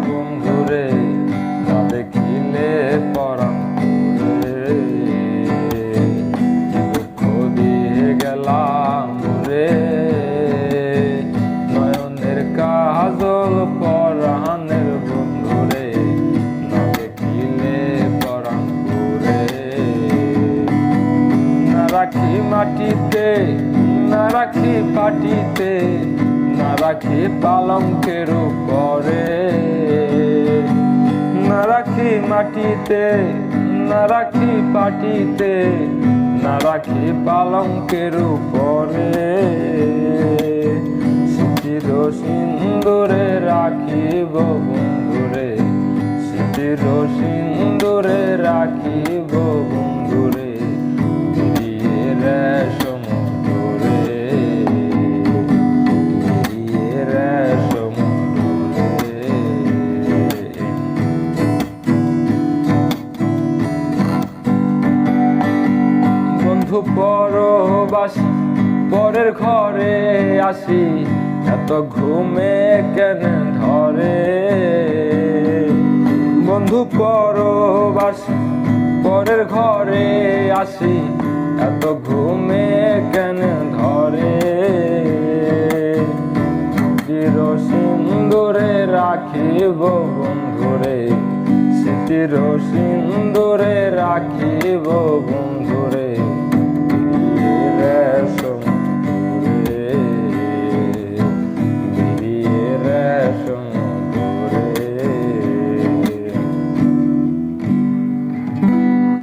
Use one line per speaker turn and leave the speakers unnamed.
বন্ধুরে না দেখিলে পরাণ পুরে। দুঃখ দিয়ে গেলাম রে নয়নের কাজল পরাণের বন্ধুরে না দেখিলে পরাণ পুরে। না রাখি মাটিতে না রাখি পাটিতে না রাখি পালঙ্কের উপরে। না রাখি মাটিতে না রাখি পাটিতে না রাখি পালঙ্কের উপরে। স্মৃতির সিন্দুরে রাখিব বন্ধুরে স্মৃতির সিন্দুরে রাখিব বন্ধুরে। বিরিয়ে রেশম ডোরে বিরিয়ে রেশম ডোরে। বন্ধু পরবাসী পরের ঘরে আসি এত ঘুমে কেন ধরে। বন্ধু পরবাসী পরের ঘরে আসি এত ঘুমে কেন ধরে। চির সিন্দুরে রাখিব বন্ধুরে স্মৃতির সিন্দুরে রাখিব বন্ধুরে। রেশম